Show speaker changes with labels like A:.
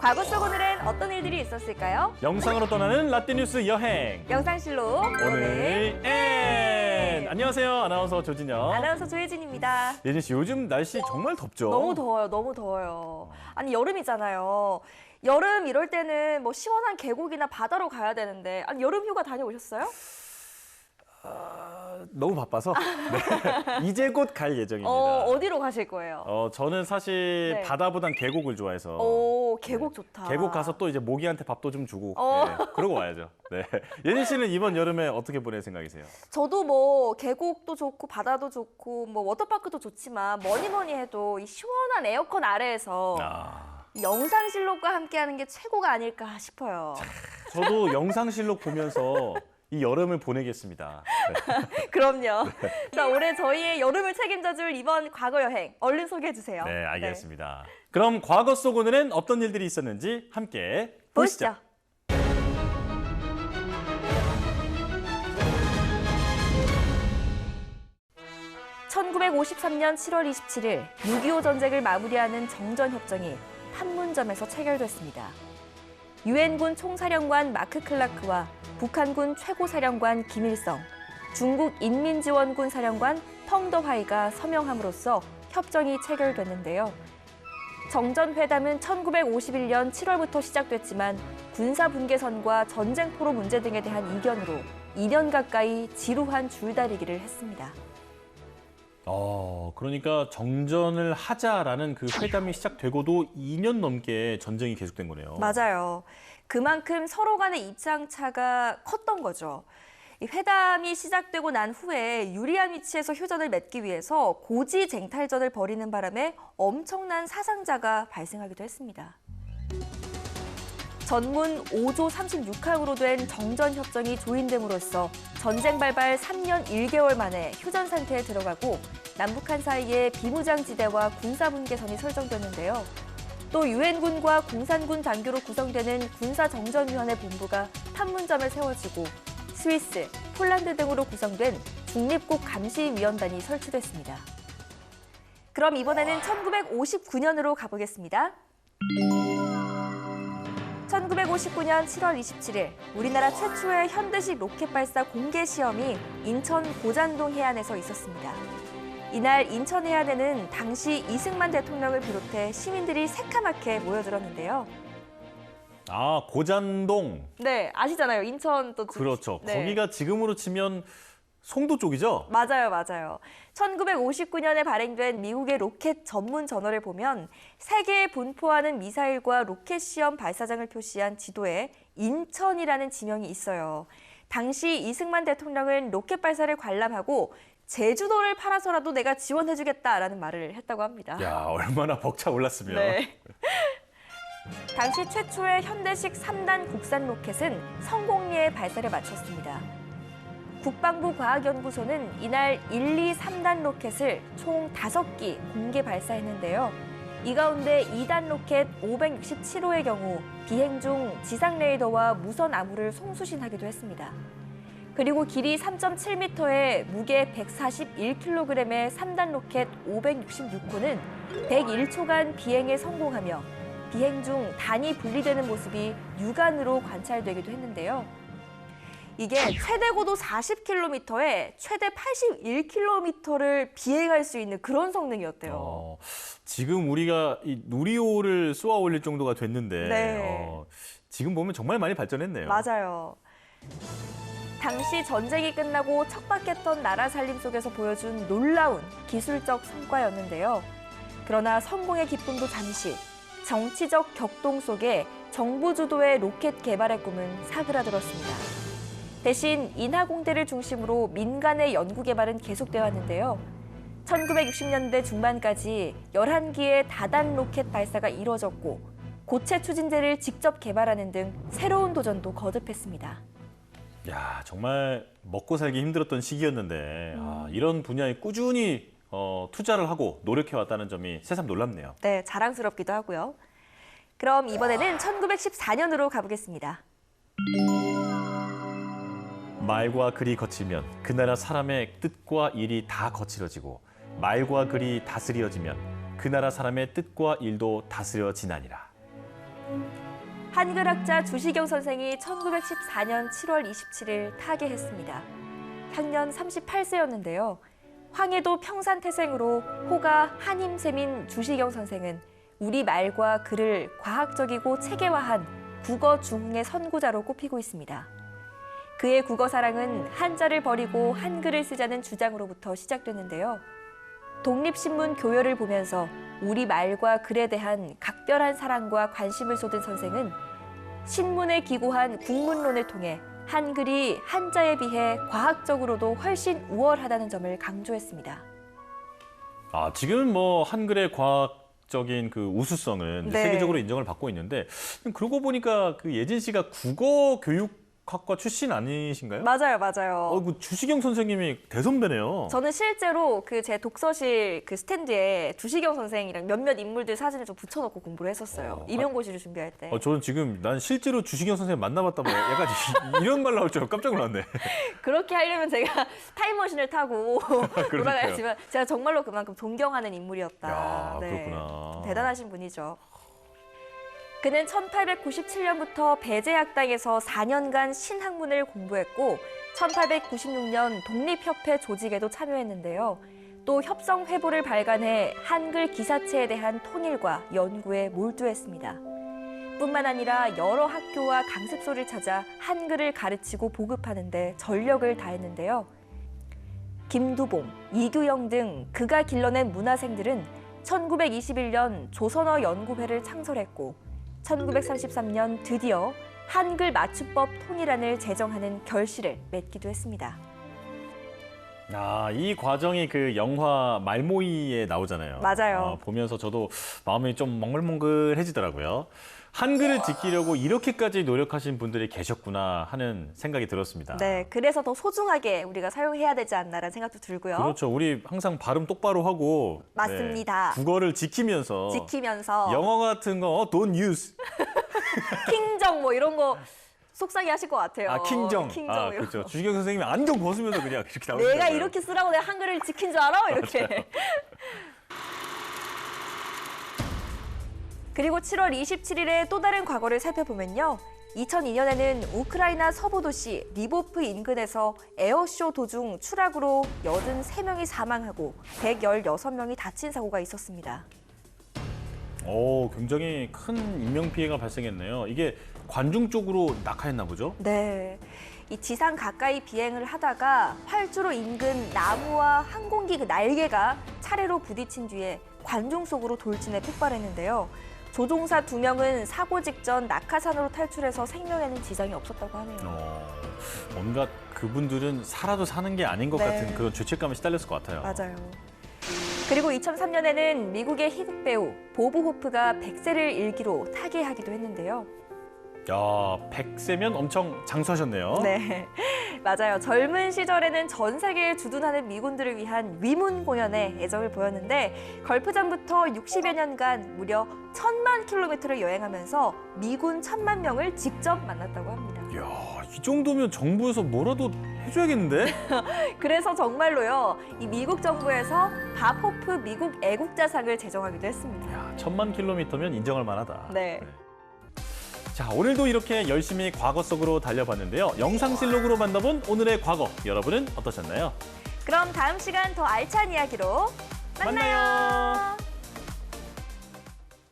A: 과거 속 오늘은 어떤 일들이 있었을까요?
B: 영상으로 떠나는 라떼뉴스 여행.
A: 영상실로
B: 오늘 N. 안녕하세요. 아나운서 조진영.
A: 아나운서 조혜진입니다.
B: 예진 씨, 요즘 날씨 정말 덥죠?
A: 너무 더워요. 너무 더워요. 아니 여름이잖아요. 여름 이럴 때는 뭐 시원한 계곡이나 바다로 가야 되는데 아니 여름 휴가 다녀오셨어요?
B: 너무 바빠서 네. 이제 곧 갈 예정입니다.
A: 어디로 가실 거예요?
B: 저는 사실
A: 네.
B: 바다보단 계곡을 좋아해서
A: 오, 계곡 좋다.
B: 계곡 가서 또 이제 모기한테 밥도 좀 주고
A: 어.
B: 네, 그러고 와야죠. 네. 예진 씨는 이번 여름에 어떻게 보낼 생각이세요?
A: 저도 뭐 계곡도 좋고 바다도 좋고 뭐 워터파크도 좋지만 뭐니 해도 이 시원한 에어컨 아래에서 이 영상실록과 함께하는 게 최고가 아닐까 싶어요.
B: 저도 영상실록 보면서 이 여름을 보내겠습니다. 네.
A: 그럼요. 자, 올해 저희의 여름을 책임져줄 이번 과거 여행 얼른 소개해 주세요.
B: 네, 알겠습니다. 그럼 과거 속 오늘은 어떤 일들이 있었는지 함께 보시죠.
A: 1953년 7월 27일 6.25 전쟁을 마무리하는 정전협정이 판문점에서 체결됐습니다. 유엔군 총사령관 마크 클라크와 북한군 최고사령관 김일성, 중국 인민지원군 사령관 펑더화이가 서명함으로써 협정이 체결됐는데요. 정전회담은 1951년 7월부터 시작됐지만 군사분계선과 전쟁포로 문제 등에 대한 이견으로 2년 가까이 지루한 줄다리기를 했습니다.
B: 그러니까 정전을 하자라는 그 회담이 시작되고도 2년 넘게 전쟁이 계속된 거네요.
A: 맞아요. 그만큼 서로 간의 입장차가 컸던 거죠. 이 회담이 시작되고 난 후에 유리한 위치에서 효전을 맺기 위해서 고지쟁탈전을 벌이는 바람에 엄청난 사상자가 발생하기도 했습니다. 전문 5조 36항으로 된 정전협정이 조인됨으로써 전쟁 발발 3년 1개월 만에 휴전 상태에 들어가고 남북한 사이에 비무장지대와 군사분계선이 설정됐는데요. 또 유엔군과 공산군 장교로 구성되는 군사정전위원회 본부가 판문점에 세워지고 스위스, 폴란드 등으로 구성된 중립국 감시위원단이 설치됐습니다. 그럼 이번에는 1959년으로 가보겠습니다. 1959년 7월 27일 우리나라 최초의 현대식 로켓 발사 공개 시험이 인천 고잔동 해안에서 있었습니다. 이날 인천 해안에는 당시 이승만 대통령을 비롯해 시민들이 새카맣게 모여들었는데요.
B: 고잔동.
A: 네, 아시잖아요. 인천 또
B: 그렇죠.
A: 네.
B: 거기가 지금으로 치면 송도 쪽이죠?
A: 맞아요. 1959년에 발행된 미국의 로켓 전문 저널을 보면 세계에 분포하는 미사일과 로켓 시험 발사장을 표시한 지도에 인천이라는 지명이 있어요. 당시 이승만 대통령은 로켓 발사를 관람하고 제주도를 팔아서라도 내가 지원해주겠다라는 말을 했다고 합니다.
B: 야, 얼마나 벅차올랐으면.
A: 네. 당시 최초의 현대식 3단 국산 로켓은 성공리에 발사를 마쳤습니다. 국방부 과학연구소는 이날 1, 2, 3단 로켓을 총 5기 공개 발사했는데요. 이 가운데 2단 로켓 567호의 경우 비행 중 지상 레이더와 무선 암호를 송수신하기도 했습니다. 그리고 길이 3.7m에 무게 141kg의 3단 로켓 566호는 101초간 비행에 성공하며 비행 중 단이 분리되는 모습이 육안으로 관찰되기도 했는데요. 이게 최대 고도 40km에 최대 81km를 비행할 수 있는 그런 성능이었대요.
B: 지금 우리가 이 누리호를 쏘아 올릴 정도가 됐는데
A: 네.
B: 지금 보면 정말 많이 발전했네요.
A: 맞아요. 당시 전쟁이 끝나고 척박했던 나라 살림 속에서 보여준 놀라운 기술적 성과였는데요. 그러나 성공의 기쁨도 잠시, 정치적 격동 속에 정부 주도의 로켓 개발의 꿈은 사그라들었습니다. 대신 인하공대를 중심으로 민간의 연구 개발은 계속되어 왔는데요. 1960년대 중반까지 11기의 다단 로켓 발사가 이뤄졌고 고체 추진제를 직접 개발하는 등 새로운 도전도 거듭했습니다.
B: 야, 정말 먹고 살기 힘들었던 시기였는데 이런 분야에 꾸준히 투자를 하고 노력해왔다는 점이 새삼 놀랍네요.
A: 네, 자랑스럽기도 하고요. 그럼 이번에는 1914년으로 가보겠습니다.
B: 말과 글이 거칠면 그 나라 사람의 뜻과 일이 다 거칠어지고 말과 글이 다스려지면 그 나라 사람의 뜻과 일도 다스려지나니라.
A: 한글학자 주시경 선생이 1914년 7월 27일 타계했습니다. 향년 38세였는데요. 황해도 평산태생으로 호가 한임샘인 주시경 선생은 우리말과 글을 과학적이고 체계화한 국어 중흥의 선구자로 꼽히고 있습니다. 그의 국어 사랑은 한자를 버리고 한글을 쓰자는 주장으로부터 시작됐는데요. 독립신문 교열을 보면서 우리말과 글에 대한 각별한 사랑과 관심을 쏟은 선생은 신문에 기고한 국문론을 통해 한글이 한자에 비해 과학적으로도 훨씬 우월하다는 점을 강조했습니다.
B: 지금 뭐 한글의 과학적인 그 우수성은 이제
A: 네.
B: 세계적으로 인정을 받고 있는데 그러고 보니까 그 예진 씨가 국어 교육학과 출신 아니신가요?
A: 맞아요.
B: 그 주시경 선생님이 대선배네요.
A: 저는 실제로 그 제 독서실 그 스탠드에 주시경 선생이랑 몇몇 인물들 사진을 좀 붙여놓고 공부를 했었어요. 임용고시를 준비할 때.
B: 저는 지금 난 실제로 주시경 선생님 만나봤다면 약간 이런 말 나올 줄 알고 깜짝 놀랐네.
A: 그렇게 하려면 제가 타임머신을 타고 돌아가야지만 제가 정말로 그만큼 존경하는 인물이었다.
B: 야, 그렇구나.
A: 대단하신 분이죠. 그는 1897년부터 배제학당에서 4년간 신학문을 공부했고 1896년 독립협회 조직에도 참여했는데요. 또 협성회보를 발간해 한글 기사체에 대한 통일과 연구에 몰두했습니다. 뿐만 아니라 여러 학교와 강습소를 찾아 한글을 가르치고 보급하는 데 전력을 다했는데요. 김두봉, 이규영 등 그가 길러낸 문화생들은 1921년 조선어 연구회를 창설했고 1933년 드디어 한글 맞춤법 통일안을 제정하는 결실을 맺기도 했습니다.
B: 이 과정이 그 영화 말모이에 나오잖아요.
A: 맞아요.
B: 보면서 저도 마음이 좀 몽글몽글해지더라고요. 한글을 지키려고 이렇게까지 노력하신 분들이 계셨구나 하는 생각이 들었습니다.
A: 네, 그래서 더 소중하게 우리가 사용해야 되지 않나라는 생각도 들고요.
B: 그렇죠. 우리 항상 발음 똑바로 하고
A: 맞습니다.
B: 국어를 지키면서 영어 같은 거 don't use.
A: 킹정 뭐 이런 거 속상해 하실 것 같아요.
B: 킹정.
A: 이런
B: 그렇죠.
A: 거.
B: 주시경 선생님이 안경 벗으면서 그냥 이렇게 나오시잖아요.
A: 내가 이렇게 쓰라고 내가 한글을 지킨 줄 알아? 이렇게. 그리고 7월 27일에 또 다른 과거를 살펴보면요. 2002년에는 우크라이나 서부 도시 리보프 인근에서 에어쇼 도중 추락으로 83명이 사망하고 116명이 다친 사고가 있었습니다.
B: 굉장히 큰 인명피해가 발생했네요. 이게 관중 쪽으로 낙하했나 보죠?
A: 네. 이 지상 가까이 비행을 하다가 활주로 인근 나무와 항공기 그 날개가 차례로 부딪힌 뒤에 관중 속으로 돌진해 폭발했는데요. 조종사 2명은 사고 직전 낙하산으로 탈출해서 생명에는 지장이 없었다고 하네요.
B: 뭔가 그분들은 살아도 사는 게 아닌 것
A: 네.
B: 같은 그런 죄책감에 시달렸을 것 같아요.
A: 맞아요. 그리고 2003년에는 미국의 희극 배우 보브 호프가 100세를 일기로 타계하기도 했는데요.
B: 야, 100세면 엄청 장수하셨네요.
A: 네, 맞아요. 젊은 시절에는 전 세계에 주둔하는 미군들을 위한 위문 공연에 애정을 보였는데 걸프전부터 60여 년간 무려 1000만 킬로미터를 여행하면서 미군 1000만 명을 직접 만났다고 합니다.
B: 이야, 이 정도면 정부에서 뭐라도 해줘야겠는데?
A: 그래서 정말로요, 이 미국 정부에서 밥 호프 미국 애국자상을 제정하기도 했습니다.
B: 야, 1000만 킬로미터면 인정할 만하다.
A: 네.
B: 자, 오늘도 이렇게 열심히 과거 속으로 달려봤는데요. 영상실록으로 만나본 오늘의 과거, 여러분은 어떠셨나요?
A: 그럼 다음 시간 더 알찬 이야기로 만나요.